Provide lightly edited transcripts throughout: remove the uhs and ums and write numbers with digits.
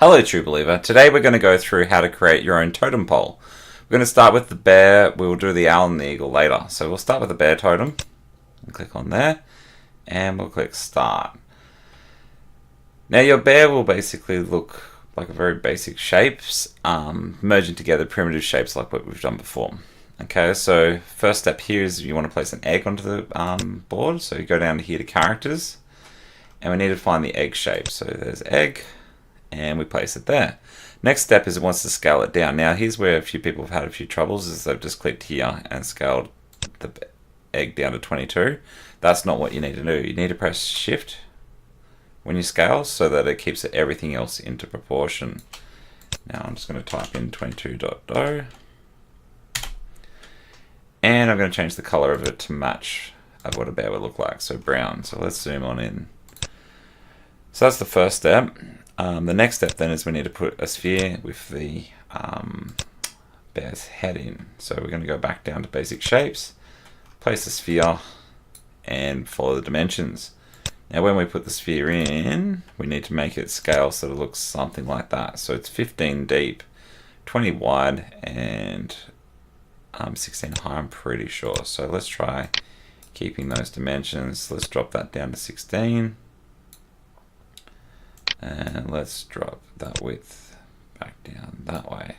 Hello True Believer, today we're going to go through how to create your own totem pole. We're going to start with the bear, we'll do the owl and the eagle later. So we'll start with the bear totem, and click on there, and we'll click start. Now your bear will basically look like a very basic shapes, merging together primitive shapes like what we've done before. Okay, so first step here is you want to place an egg onto the board, so you go down here to characters, and we need to find the egg shape. So there's egg, and we place it there. Next step is it wants to scale it down. Now here's where a few people have had a few troubles, is they've just clicked here and scaled the egg down to 22. That's not what you need to do. You need to press shift when you scale so that it keeps everything else into proportion. Now I'm just going to type in 22.0, and I'm going to change the color of it to match of what a bear would look like, so brown. So let's zoom on in. So that's the first step. The next step then is we need to put a sphere with the bear's head in. So we're going to go back down to basic shapes, place the sphere, and follow the dimensions. Now when we put the sphere in, we need to make it scale so it looks something like that. So it's 15 deep, 20 wide, and 16 high, I'm pretty sure. So let's try keeping those dimensions. Let's drop that down to 16. And let's drop that width back down that way.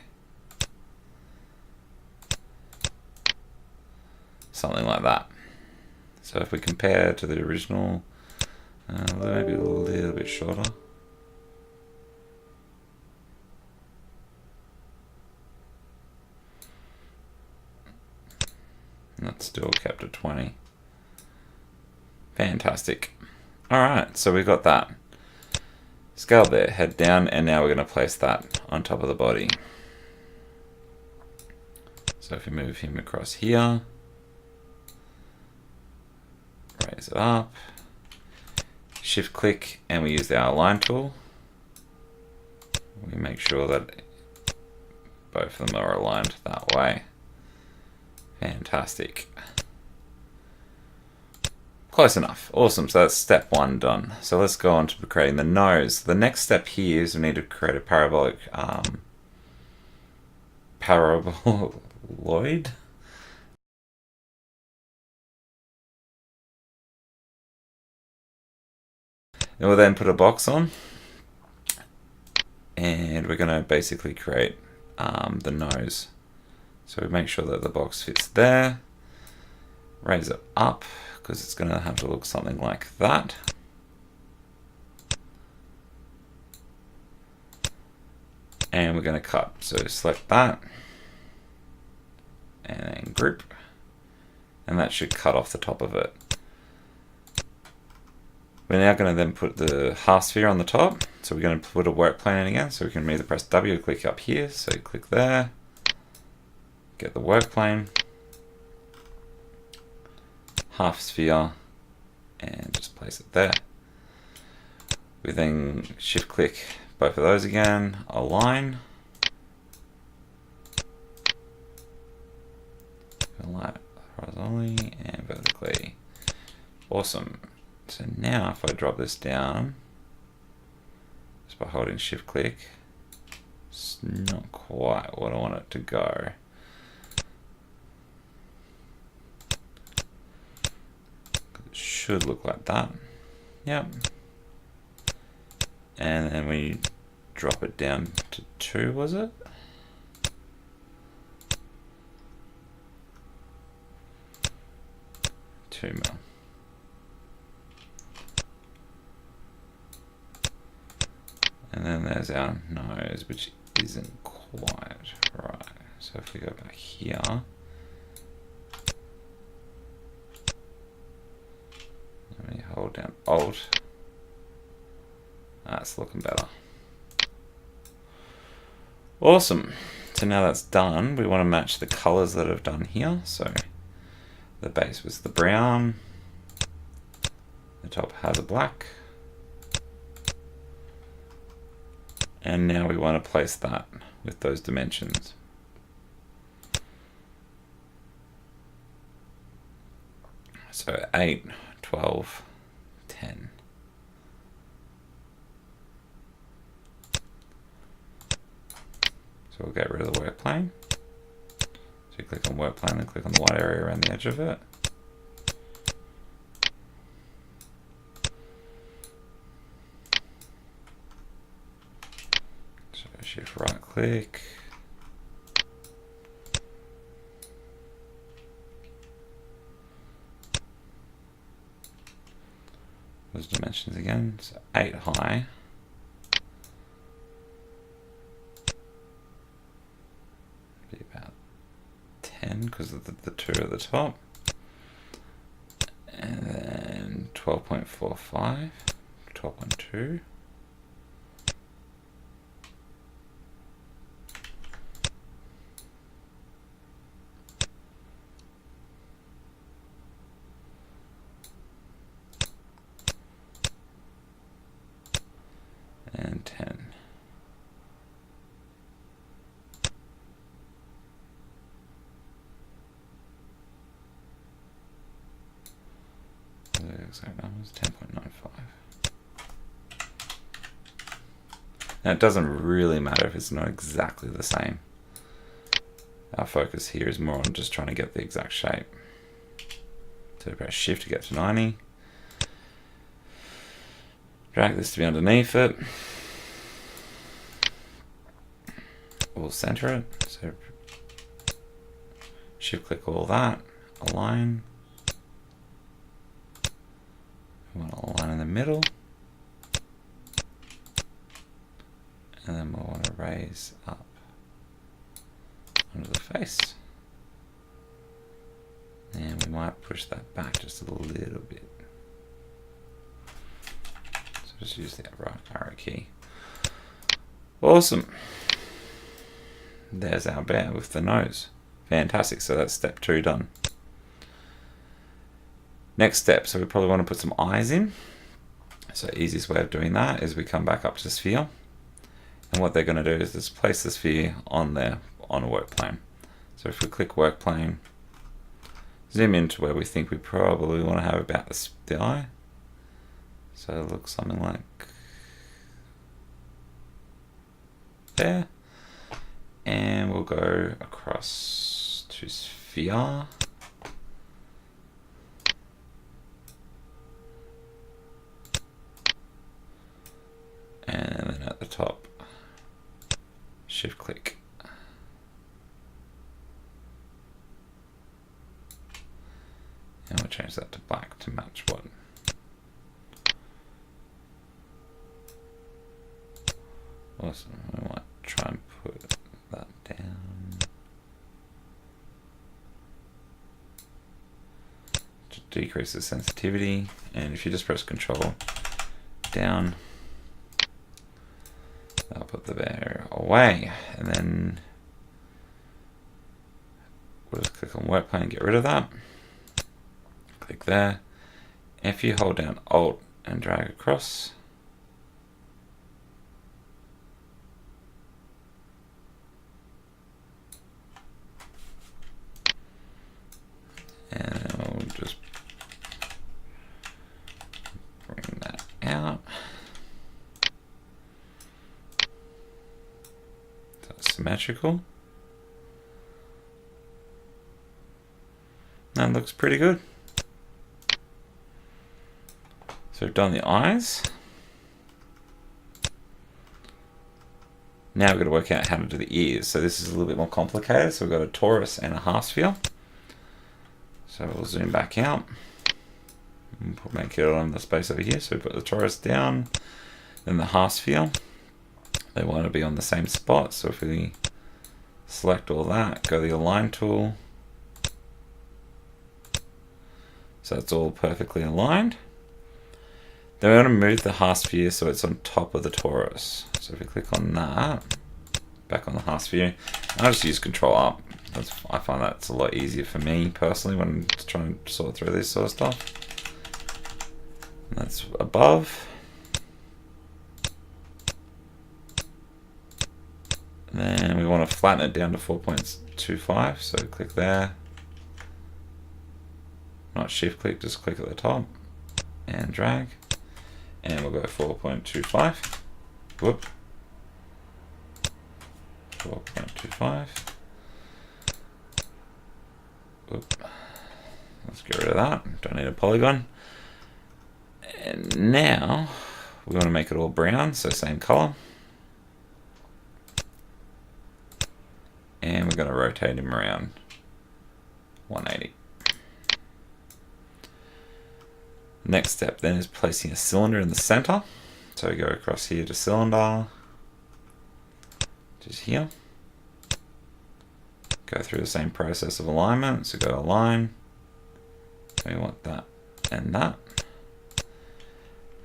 Something like that. So if we compare to the original, maybe a little bit shorter. That's still kept at 20. Fantastic. Alright, so we've got that. Scale there, head down, and now we're going to place that on top of the body. So if we move him across here, raise it up, shift click, and we use the align tool. We make sure that both of them are aligned that way. Fantastic. Close enough. Awesome. So that's step one done. So let's go on to creating the nose. The next step here is we need to create a parabolic paraboloid. And we'll then put a box on, and we're going to basically create the nose. So we make sure that the box fits there. Raise it up, because it's going to have to look something like that. And we're going to cut. So select that, and then group, and that should cut off the top of it. We're now going to then put the half sphere on the top. So we're going to put a work plane in again. So we can either press W or click up here. So click there, get the work plane, half sphere, and just place it there. We then shift click both of those again, align, horizontally and vertically. Awesome. So now if I drop this down just by holding shift click, it's not quite what I want it to go. Should look like that. Yep. And then we drop it down to 2, was it? Two mil. And then there's our nose, which isn't quite right. So if we go back here, let me hold down Alt. That's looking better. Awesome. So now that's done, we want to match the colors that I've done here. So the base was the brown, the top has a black, and now we want to place that with those dimensions. So 8, 12, 10. So we'll get rid of the work plane. So you click on work plane and click on the white area around the edge of it. So shift right click. Those dimensions again, so 8 high. Be about 10 because of the 2 at the top. And then 12.45, 12.2. And 10. The exact numbers 10.95. Now it doesn't really matter if it's not exactly the same. Our focus here is more on just trying to get the exact shape. So press shift to get to 90. Drag this to be underneath it. We'll center it. So shift click all that, align. We want to align in the middle. And then we'll want to raise up under the face. And we might push that back just a little bit. Just use the right arrow key. Awesome. There's our bear with the nose. Fantastic. So that's step 2 done. Next step, so we probably want to put some eyes in. So easiest way of doing that is we come back up to sphere. And what they're going to do is just place the sphere on there on a work plane. So if we click work plane, zoom into where we think we probably want to have about the eye. So it looks something like there. And we'll go across to sphere. And then at the top, shift click. And we'll change that to black to match what. Awesome. I might try and put that down to decrease the sensitivity. And if you just press Control down, that'll put the bear away. And then we'll just click on work plane and get rid of that. Click there. If you hold down Alt and drag across, and we'll just bring that out. So it's symmetrical. That looks pretty good. So we've done the eyes. Now we've got to work out how to do the ears. So this is a little bit more complicated. So we've got a torus and a half sphere. So we'll zoom back out and make it on the space over here. So we put the torus down, then the half sphere. They want to be on the same spot. So if we select all that, go to the align tool. So it's all perfectly aligned. Then we want to move the half sphere so it's on top of the torus. So if we click on that, back on the half sphere, I'll just use Control Up. I find that's a lot easier for me personally when I'm trying to sort through this sort of stuff. And that's above. And then we want to flatten it down to 4.25. So click there. Not shift click, just click at the top and drag. And we'll go 4.25. Whoop. 12.25. Oop. Let's get rid of that. Don't need a polygon. And now we want to make it all brown, so same color. And we're going to rotate him around 180. Next step then is placing a cylinder in the center. So we go across here to cylinder, just here. Go through the same process of alignment. So go to align. We want that and that.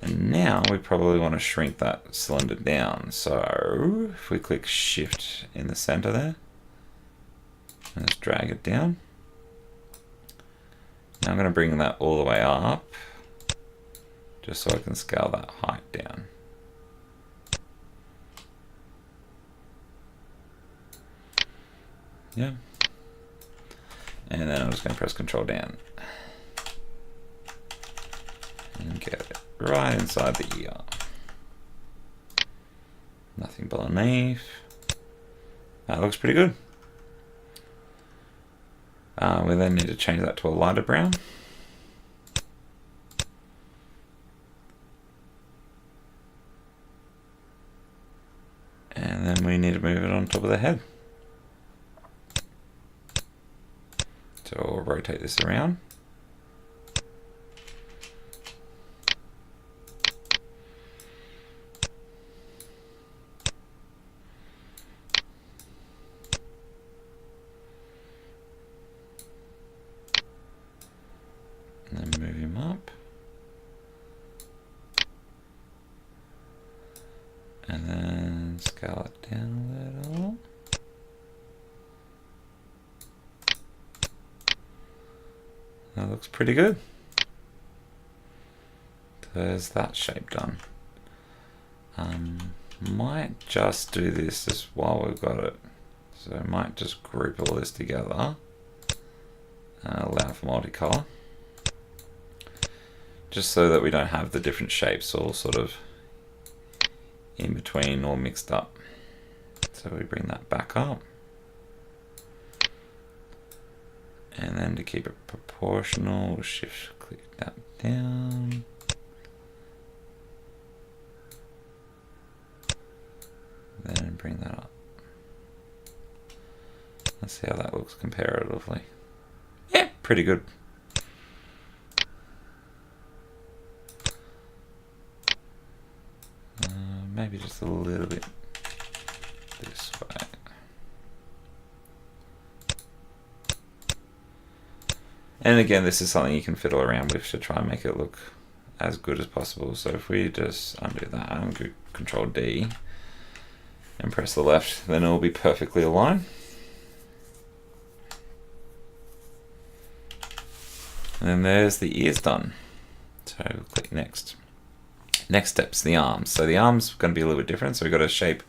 And now we probably want to shrink that cylinder down. So if we click shift in the center there, and just drag it down. Now I'm going to bring that all the way up, just so I can scale that height down. Yeah. And then I'm just going to press Control down. And get it right inside the ear. Nothing beneath. That looks pretty good. We then need to change that to a lighter brown. And then we need to move it on top of the head. So we'll rotate this around. And then move him up. And then scale it down a little. That looks pretty good. There's that shape done. Might just do this just while we've got it. So I might just group all this together and allow for multicolor. Just so that we don't have the different shapes all sort of in between or mixed up. So we bring that back up. And then to keep it proportional, we'll shift click that down. Then bring that up. Let's see how that looks comparatively. Yeah, pretty good. Maybe just a little bit this way. And again, this is something you can fiddle around with to try and make it look as good as possible. So if we just undo that and go Control D and press the left, then it will be perfectly aligned. And then there's the ears done. So we'll click next. Next step's the arms. So the arms are going to be a little bit different. So we've got a shape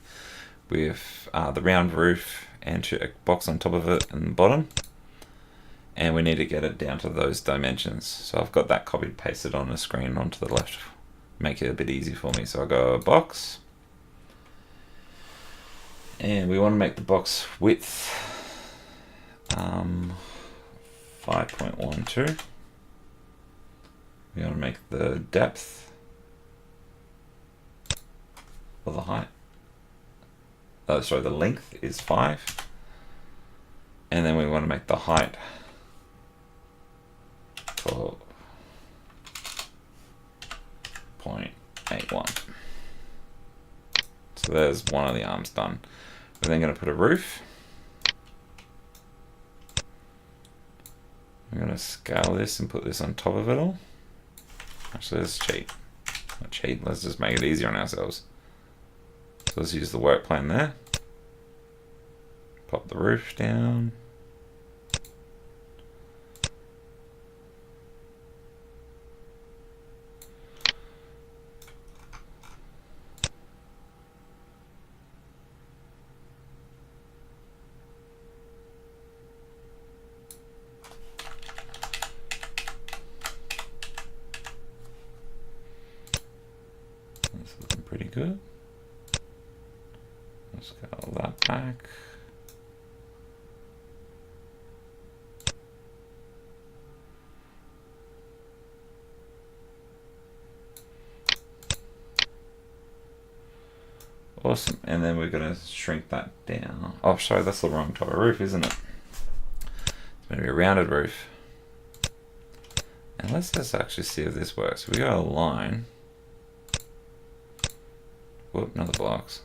with the round roof and a box on top of it and the bottom. And we need to get it down to those dimensions. So I've got that copied, pasted on the screen onto the left. Make it a bit easy for me. So I'll go box. And we want to make the box width 5.12. We want to make the depth, or the height, the length is 5. And then we want to make the height for 0.81. So there's one of the arms done. We're then going to put a roof. We're going to scale this and put this on top of it all. Actually, let's cheat. Not cheat, let's just make it easier on ourselves. So let's use the work plan there. Pop the roof down. That's looking pretty good. Let's scale that back. Awesome, and then we're going to shrink that down. Oh, sorry, that's the wrong type of roof, isn't it? It's going to be a rounded roof. And let's just actually see if this works. We got a line. Whoop, another box.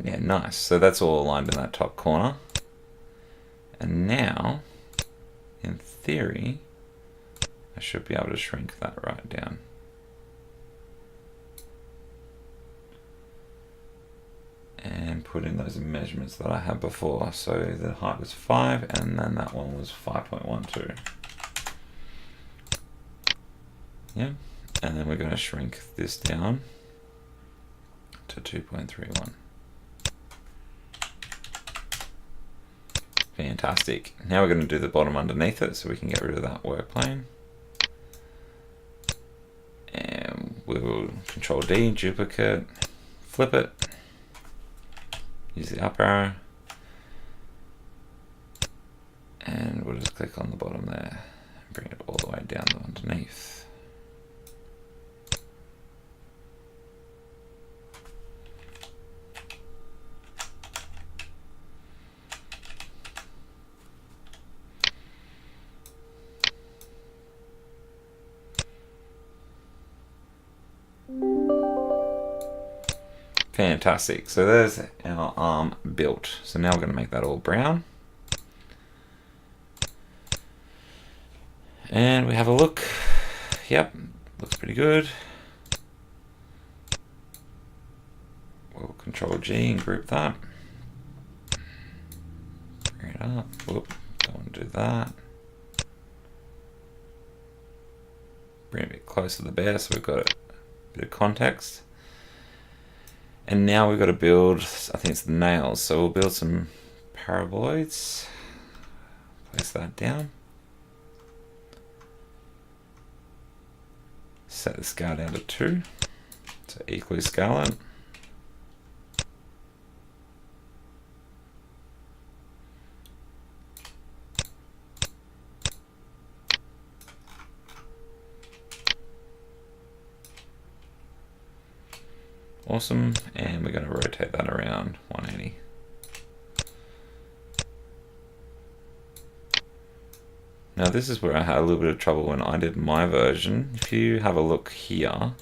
Yeah, nice. So that's all aligned in that top corner. And now, in theory, I should be able to shrink that right down. And put in those measurements that I had before. So the height was 5 and then that one was 5.12. Yeah, and then we're going to shrink this down to 2.31. Fantastic. Now we're going to do the bottom underneath it so we can get rid of that work plane. And we'll Control D, duplicate, flip it, use the up arrow, and we'll just click on the bottom there and bring it all the way down to underneath. Fantastic. So there's our arm built. So now we're going to make that all brown. And we have a look. Yep, looks pretty good. We'll Control G and group that. Bring it up. Whoop, don't want to do that. Bring it a bit closer to the bear so we've got a bit of context. And now we've got to build, I think it's the nails, so we'll build some paraboloids. Place that down. Set the scale down to 2, so equally scale it. Awesome, and we're going to rotate that around 180. Now this is where I had a little bit of trouble when I did my version. If you have a look here,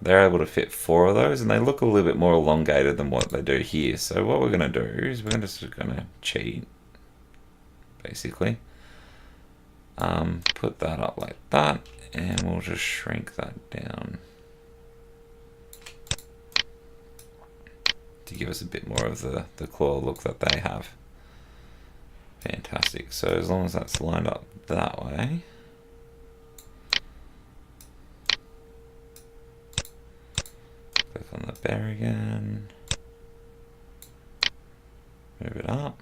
they're able to fit 4 of those, and they look a little bit more elongated than what they do here. So what we're going to do is we're just going to cheat, basically. Put that up like that, and we'll just shrink that down to give us a bit more of the claw look that they have. Fantastic. So as long as that's lined up that way, click on the bear again, move it up.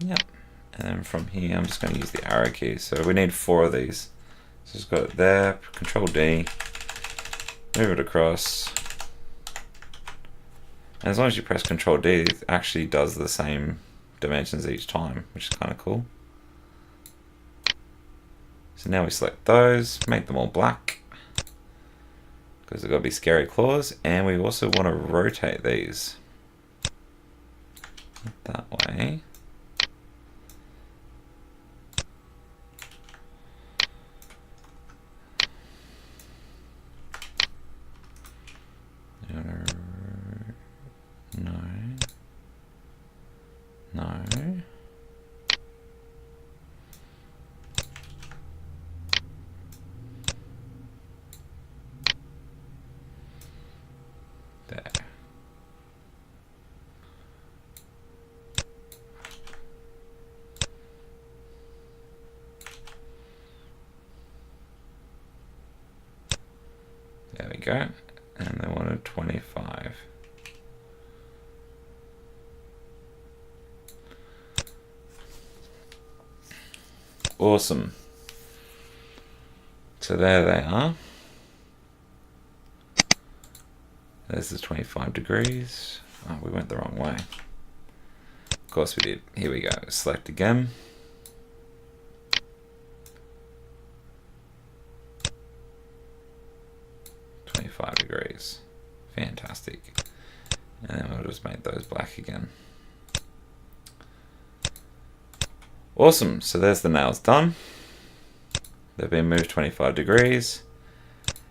Yep. And then from here, I'm just going to use the arrow key. So we need 4 of these. So just got it there, Control D, move it across. And as long as you press Control D, it actually does the same dimensions each time, which is kind of cool. So now we select those, make them all black, because they've got to be scary claws, and we also want to rotate these that way. No. There. There we go. And they wanted 25. Awesome. So there they are. There's the 25 degrees. Oh, we went the wrong way. Of course we did. Here we go. Select again. Degrees. Fantastic. And then we'll just make those black again. Awesome. So there's the nails done. They've been moved 25 degrees.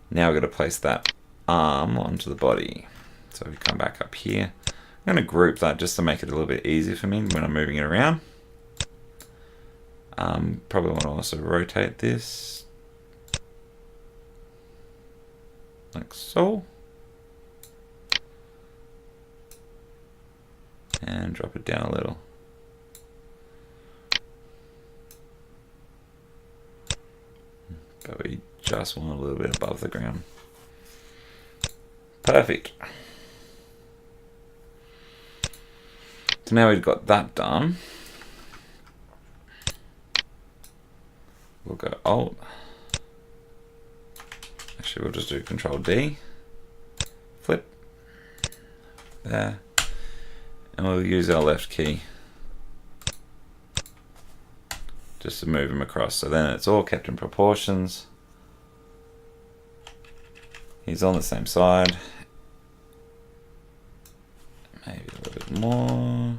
Now we're going to place that arm onto the body. So we come back up here. I'm going to group that just to make it a little bit easier for me when I'm moving it around. Probably want to also rotate this like so. And drop it down a little. But we just want a little bit above the ground. Perfect. So now we've got that done. We'll go Alt. Actually, we'll just do Control D. Flip. There. And we'll use our left key just to move them across. So then it's all kept in proportions. He's on the same side. Maybe a little bit more.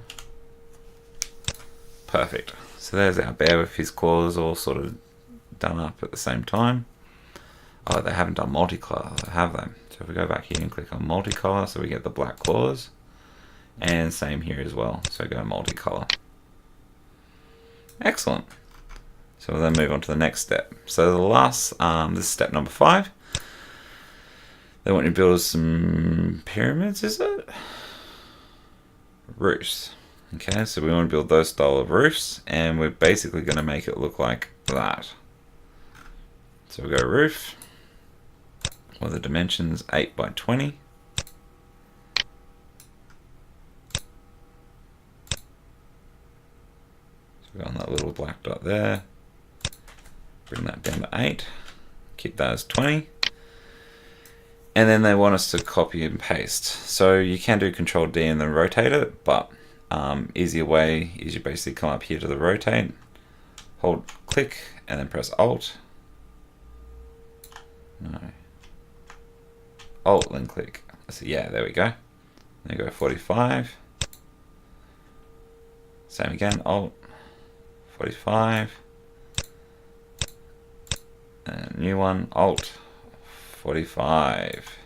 Perfect. So there's our bear with his claws all sort of done up at the same time. Oh, they haven't done multicolor, have they? So if we go back here and click on multicolor, so we get the black claws. And same here as well. So go multicolor. Excellent. So we'll then move on to the next step. So the last, this is step number 5. They want you to build some pyramids, is it? Roofs. Okay, so we want to build those style of roofs, and we're basically going to make it look like that. So we'll go roof. Well, the dimensions 8 by 20. So we've got that little black dot there. Bring that down to 8. Keep that as 20. And then they want us to copy and paste. So you can do Control D and then rotate it, but easier way is you basically come up here to the rotate, hold click, and then press Alt. No. Alt, then click. So yeah, there we go. Then go 45. Same again, Alt, 45. And new one, Alt, 45.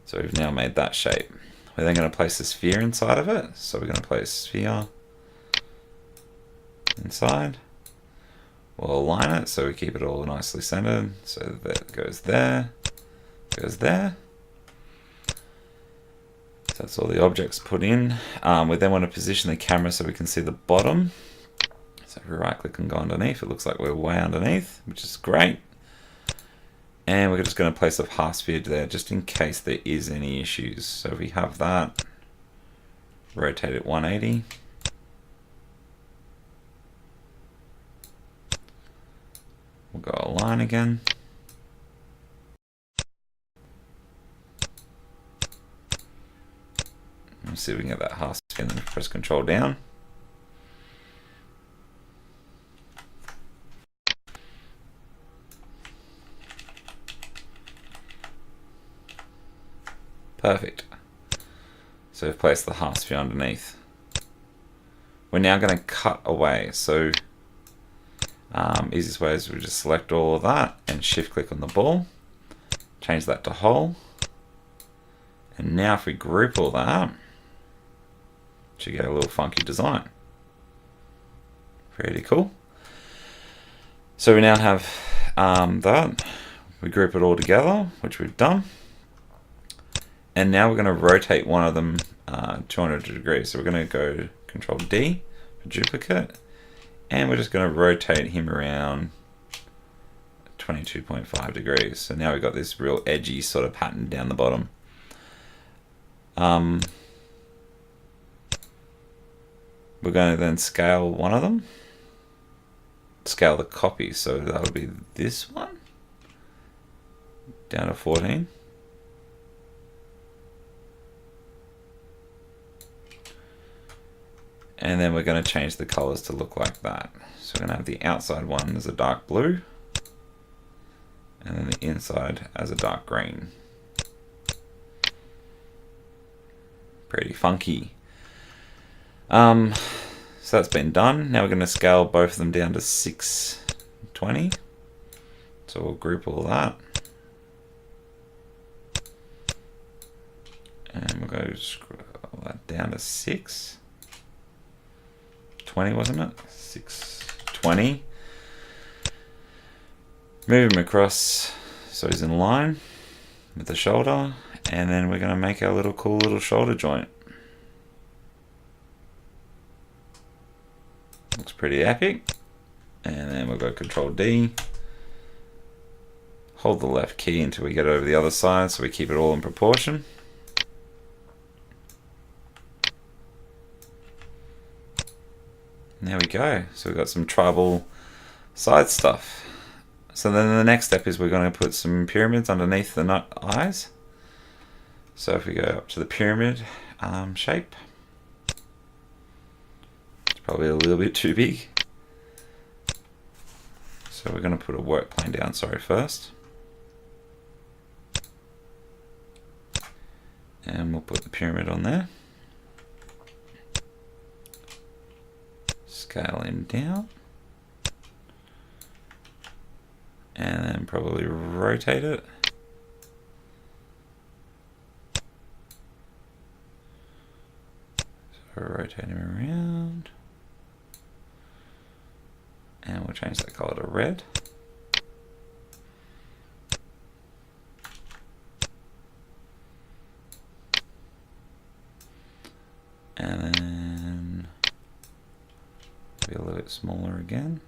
So we've now made that shape. We're then going to place a sphere inside of it. So we're going to place sphere inside. We'll align it so we keep it all nicely centered. So that goes there, goes there. So that's all the objects put in. We then want to position the camera so we can see the bottom. So if we right click and go underneath, it looks like we're way underneath, which is great. And we're just going to place a half sphere there just in case there is any issues. So if we have that, rotate it 180. We'll go align again. Let's see if we can get that half sphere and then press Control down. Perfect. So we've placed the half sphere underneath. We're now going to cut away. So easiest way is we just select all of that and shift click on the ball. Change that to whole. And now if we group all that, should get a little funky design. Pretty cool. So we now have that. We group it all together, which we've done. And now we're going to rotate one of them 200 degrees. So we're going to go Control D for duplicate. And we're just going to rotate him around 22.5 degrees. So now we've got this real edgy sort of pattern down the bottom. We're going to then scale one of them. scale the copy. So that would be this one down to 14. And then we're going to change the colors to look like that. So we're going to have the outside one as a dark blue, and then the inside as a dark green. Pretty funky. So that's been done. Now we're going to scale both of them down to 620. So we'll group all that. And we'll go scroll that down to 620, wasn't it? 620. Move him across so he's in line with the shoulder, and then we're going to make our little cool little shoulder joint. Looks pretty epic. And then we'll go Control D. Hold the left key until we get over the other side so we keep it all in proportion. And there we go. So we've got some tribal side stuff. So then the next step is we're going to put some pyramids underneath the nut eyes. So if we go up to the pyramid shape, it's probably a little bit too big. So we're going to put a work plane down, first. And we'll put the pyramid on there. Scale him down. And then probably rotate it. So rotate him around. And we'll change that color to red. And then be a little bit smaller again.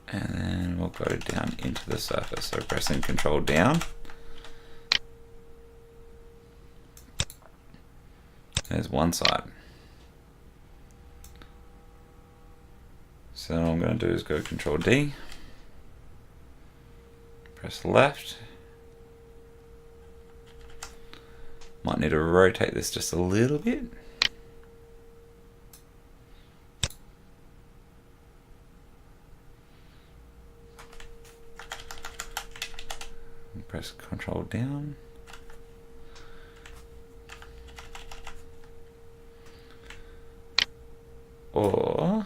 And then we'll go down into the surface. So pressing Control down. There's one side. So what I'm going to do is go Control D. Press left. Might need to rotate this just a little bit. Press Control down. Or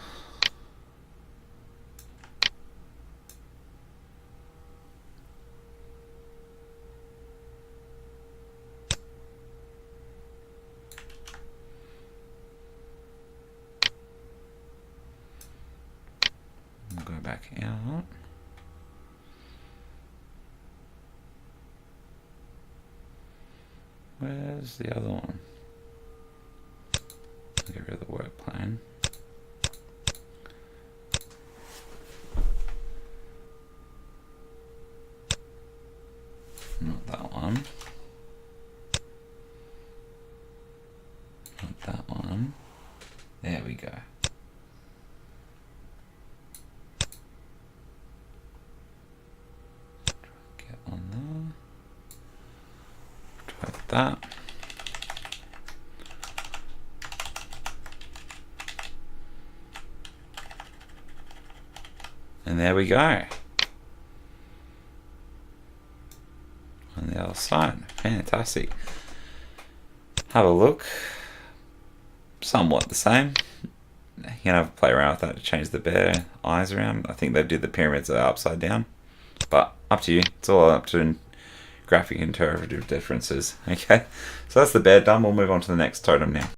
we'll go back out. Where's the other one? Get rid of the work plane. Not that one. Not that one. There we go. Get on there. Try that. And there we go. On the other side. Fantastic. Have a look. Somewhat the same. You can have a play around with that to change the bear eyes around. I think they did the pyramids that are upside down. But up to you. It's all up to graphic interpretive differences. Okay. So that's the bear done. We'll move on to the next totem now.